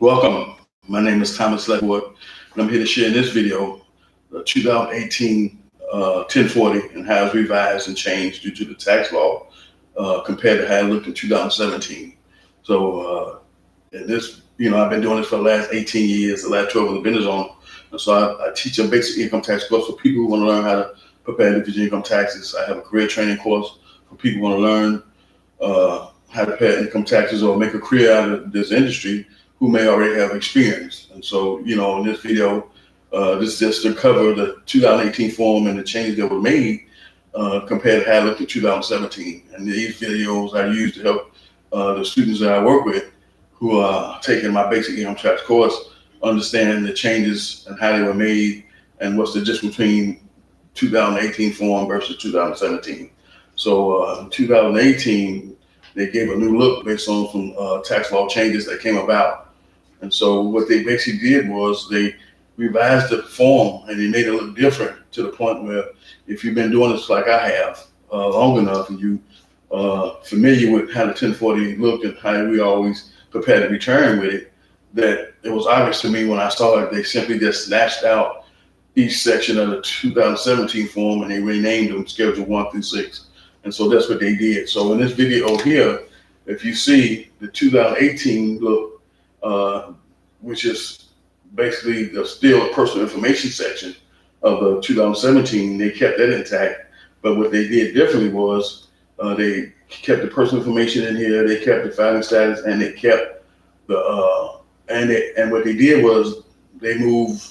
Welcome. My name is Thomas Ledford, and I'm here to share in this video the 2018 1040 and how it's revised and changed due to the tax law compared to how it looked in 2017. So in this, I've been doing this for the last 18 years, the last 12 of the business on. And so I teach a basic income tax course for people who want to learn how to prepare individual income taxes. I have a career training course for people who want to learn how to prepare income taxes or make a career out of this industry who may already have experience. And so, in this video, this is just to cover the 2018 form and the changes that were made compared to how it looked in 2017. And these videos I use to help the students that I work with who are taking my basic income tax course understand the changes and how they were made and what's the difference between 2018 form versus 2017. So in 2018, they gave a new look based on some tax law changes that came about. And so what they basically did was they revised the form and they made it look different to the point where if you've been doing this like I have long enough and you familiar with how the 1040 looked and how we always prepare the return with it, that it was obvious to me when I started, they simply just snatched out each section of the 2017 form and they renamed them Schedule 1 through 6. And so that's what they did. So in this video here, if you see the 2018 look, which is basically still a personal information section of the 2017, they kept that intact. But what they did differently was they kept the personal information in here, they kept the filing status, and they kept the and what they did was they moved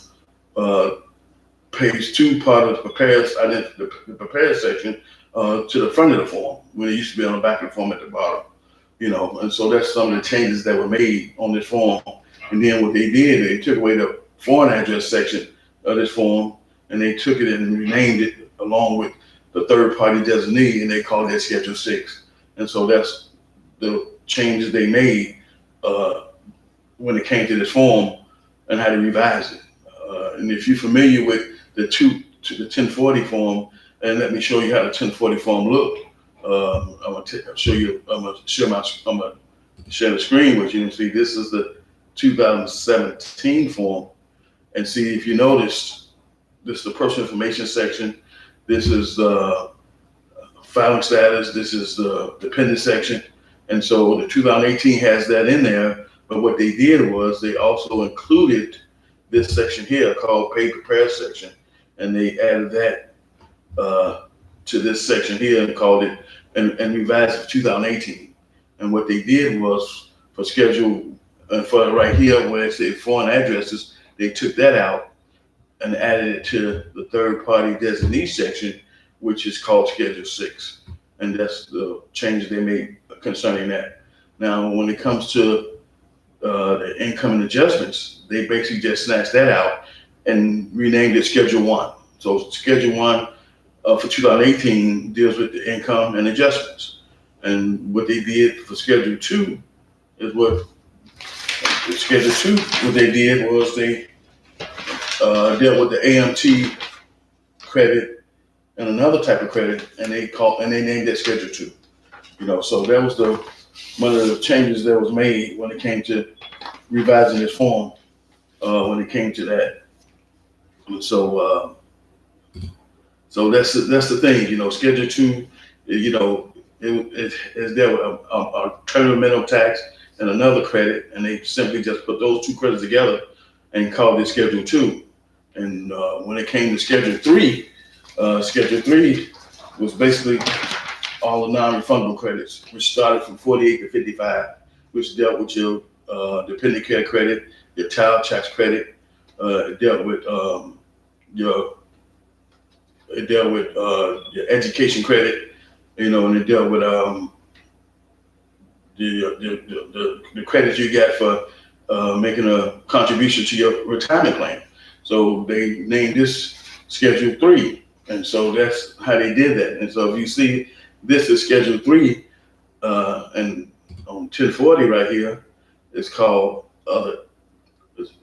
page 2 part of the prepared section to the front of the form when it used to be on the back of the form at the bottom. And so that's some of the changes that were made on this form. And then what they did, they took away the foreign address section of this form and they took it and renamed it along with the third party designee and they called that Schedule 6. And so that's the changes they made when it came to this form and how to revise it. And if you're familiar with the 1040 form, and let me show you how the 1040 form looked. I'm gonna share the screen with you and see this is the 2017 form. And see if you noticed, this is the personal information section. This is the filing status. This is the dependent section. And so the 2018 has that in there. But what they did was they also included this section here called Pay Prepared section. And they added that to this section here and called it and revised it for 2018. And what they did was for schedule for right here where it said foreign addresses, they took that out and added it to the third party designee section, which is called Schedule 6. And that's the changes they made concerning that. Now, when it comes to the income and adjustments, they basically just snatched that out and renamed it Schedule 1. So Schedule 1 for 2018 deals with the income and adjustments. And what they did for Schedule 2 is what they did was they dealt with the AMT credit and another type of credit, and they named that Schedule 2. So that was one of the changes that was made when it came to revising this form. When it came to that, so that's the thing. Schedule 2, it is there with a terminal minimum tax and another credit, and they simply just put those two credits together and called it Schedule 2. And when it came to Schedule 3, Schedule 3 was basically all the non-refundable credits, which started from 48 to 55, which dealt with your dependent care credit, your child tax credit, it dealt with your education credit, and it dealt with the credits you get for making a contribution to your retirement plan. So they named this Schedule 3, and so that's how they did that. And so if you see, this is Schedule 3, and on 1040 right here, it's called other.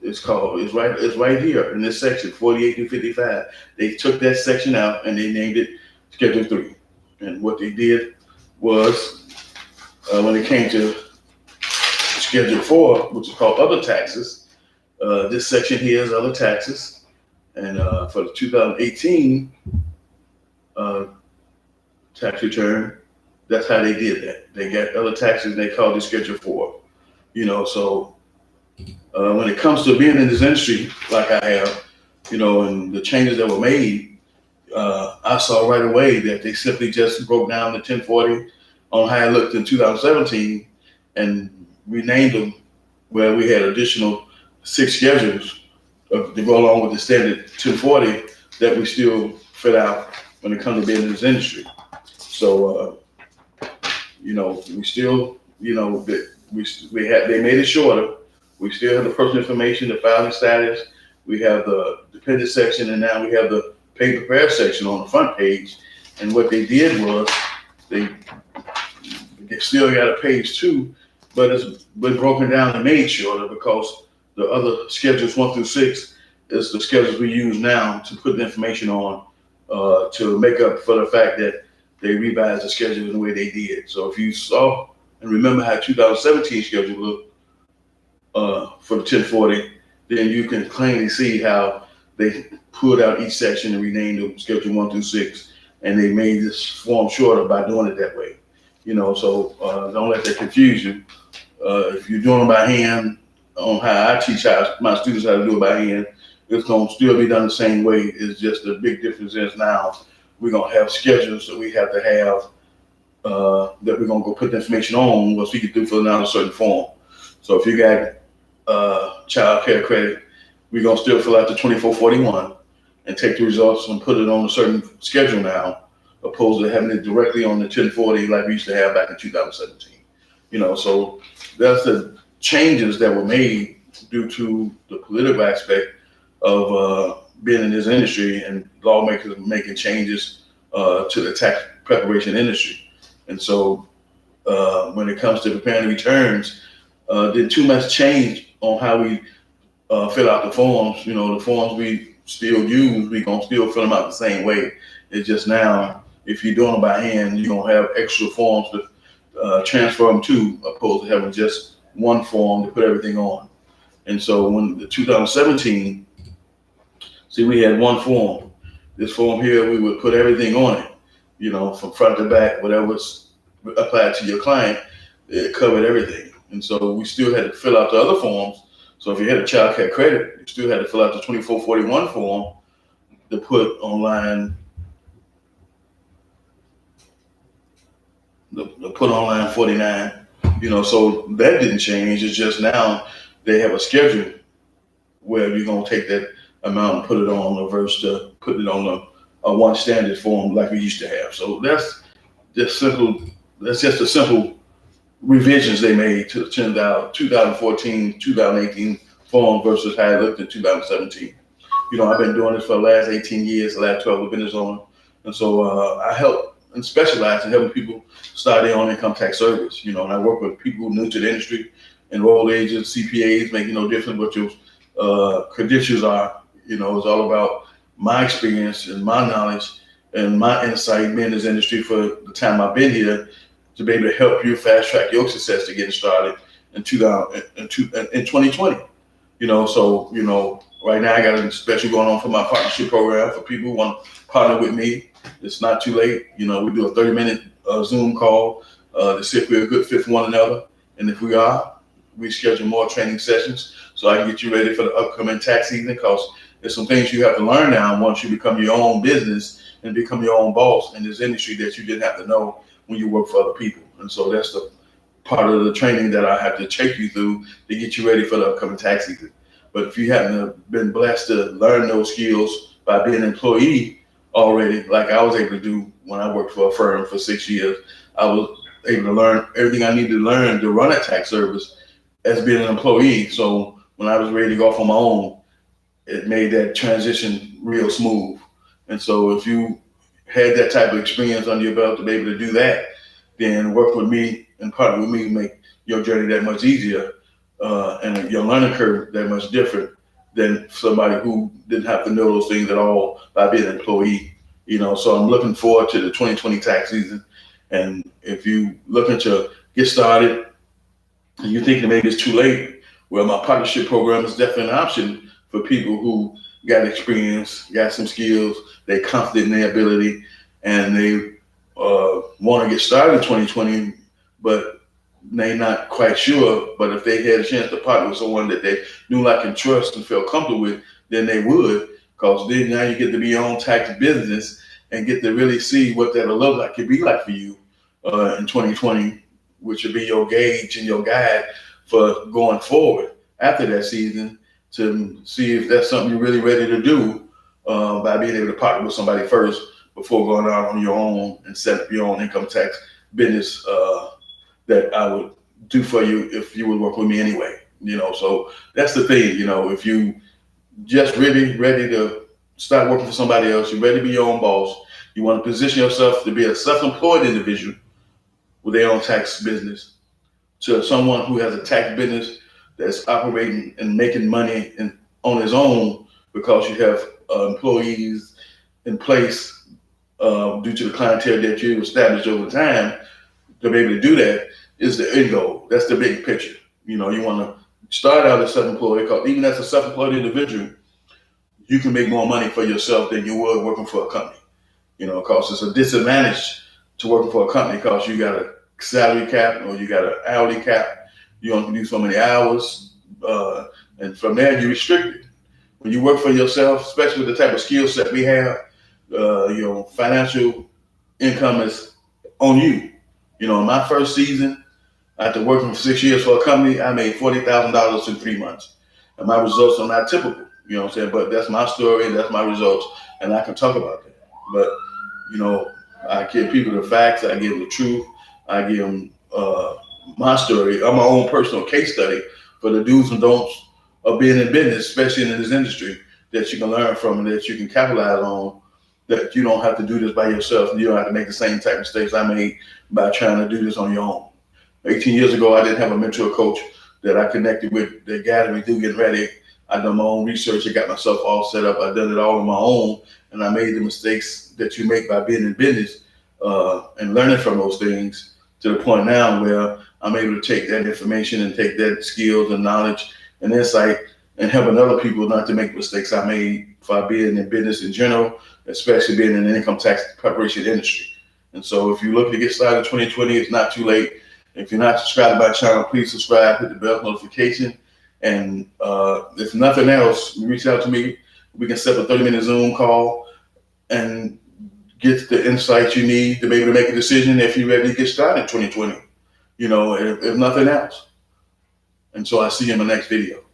It's right here in this section, 48 to 55. They took that section out and they named it Schedule 3. And what they did was when it came to Schedule 4, which is called other taxes. This section here is other taxes. And for the 2018 tax return, that's how they did that. They got other taxes and they called it Schedule 4. So when it comes to being in this industry, like I have, and the changes that were made, I saw right away that they simply just broke down the 1040 on how it looked in 2017 and renamed them where we had additional 6 schedules to go along with the standard 1040 that we still fit out when it comes to being in this industry. So, we still, they made it shorter. We still have the personal information, the filing status. We have the dependent section, and now we have the pay prepare section on the front page. And what they did was they still got a page 2, but it's been broken down and made shorter because the other schedules 1 through 6 is the schedules we use now to put the information on to make up for the fact that they revised the schedule in the way they did. So if you saw and remember how 2017 schedule looked for the 1040, then you can plainly see how they pulled out each section and renamed them Schedule 1 through 6, and they made this form shorter by doing it that way. So don't let that confuse you. If you're doing it by hand, on how I teach my students how to do it by hand, it's going to still be done the same way. It's just the big difference is now we're going to have schedules that we have to have that we're going to go put the information on once we get through filling out a certain form. So if you got child care credit, we're going to still fill out the 2441 and take the results and put it on a certain schedule now, opposed to having it directly on the 1040 like we used to have back in 2017. So that's the changes that were made due to the political aspect of being in this industry and lawmakers making changes to the tax preparation industry. And so when it comes to preparing the returns, didn't too much change on how we fill out the forms. The forms we still use, we gonna still fill them out the same way. It's just now, if you're doing it by hand, you're gonna have extra forms to transfer them to, opposed to having just one form to put everything on. And so when the 2017, we had one form. This form here, we would put everything on it, from front to back, whatever's applied to your client, it covered everything. And so we still had to fill out the other forms. So if you had a child care credit, you still had to fill out the 2441 form to put on line, line 49. So that didn't change. It's just now they have a schedule where you're going to take that amount and put it on versus to put it on a one standard form like we used to have. So that's just simple. That's just a simple revisions they made to the 2014, 2018 form versus how it looked in 2017. I've been doing this for the last 18 years, the last 12 I've been on. And so I help and specialize in helping people start their own income tax service. And I work with people new to the industry, enrolled agents, CPAs, making no difference what your credentials are. It's all about my experience and my knowledge and my insight being in this industry for the time I've been here to be able to help you fast track your success to getting started in 2020. Right now I got a special going on for my partnership program for people who want to partner with me. It's not too late. We do a 30-minute Zoom call to see if we're a good fit for one another. And if we are, we schedule more training sessions so I can get you ready for the upcoming tax season, because there's some things you have to learn now once you become your own business and become your own boss in this industry that you didn't have to know when you work for other people. And so that's the part of the training that I have to take you through to get you ready for the upcoming tax season. But if you haven't been blessed to learn those skills by being an employee already, like I was able to do when I worked for a firm for 6 years, I was able to learn everything I needed to learn to run a tax service as being an employee. So when I was ready to go off on my own, it made that transition real smooth. And so if you had that type of experience under your belt to be able to do that, then work with me and partner with me to make your journey that much easier and your learning curve that much different than somebody who didn't have to know those things at all by being an employee. So I'm looking forward to the 2020 tax season. And if you looking to get started and you're thinking maybe it's too late, well, my partnership program is definitely an option for people who got experience, got some skills, they confident in their ability, and they want to get started in 2020, but they not quite sure. But if they had a chance to partner with someone that they knew, like, and trust and felt comfortable with, then they would, because then now you get to be your own tax business and get to really see what that'll look like, could be like for you in 2020, which will be your gauge and your guide for going forward after that season, to see if that's something you're really ready to do by being able to partner with somebody first before going out on your own and set up your own income tax business that I would do for you if you would work with me anyway. So that's the thing. If you just really ready to start working for somebody else, you're ready to be your own boss, you want to position yourself to be a self-employed individual with their own tax business, to someone who has a tax business that's operating and making money on his own, because you have employees in place due to the clientele that you established over time, to be able to do that is the end goal. That's the big picture. You want to start out as self-employed, because even as a self-employed individual, you can make more money for yourself than you would working for a company. Because it's a disadvantage to working for a company, because you got a salary cap or you got an hourly cap. You only can do so many hours, and from there you're restricted. When you work for yourself, especially with the type of skill set we have, your financial income is on you. In my first season, after working for 6 years for a company, I made $40,000 in 3 months. And my results are not typical, what I'm saying? But that's my story and that's my results, and I can talk about that. But, I give people the facts, I give them the truth, I give them my story. I'm my own personal case study for the do's and don'ts of being in business, especially in this industry, that you can learn from and that you can capitalize on, that you don't have to do this by yourself. You don't have to make the same type of mistakes I made by trying to do this on your own. 18 years ago, I didn't have a mentor coach that I connected with that guided me through getting ready. I done my own research. I got myself all set up. I done it all on my own, and I made the mistakes that you make by being in business and learning from those things, to the point now where I'm able to take that information and take that skills and knowledge and insight and helping other people not to make mistakes I made by being in business in general, especially being in the income tax preparation industry. And so if you're looking to get started in 2020, it's not too late. If you're not subscribed to my channel, please subscribe, hit the bell notification. And if nothing else, reach out to me. We can set up a 30-minute Zoom call and get the insights you need to be able to make a decision if you're ready to get started in 2020, if nothing else. And so I'll see you in the next video.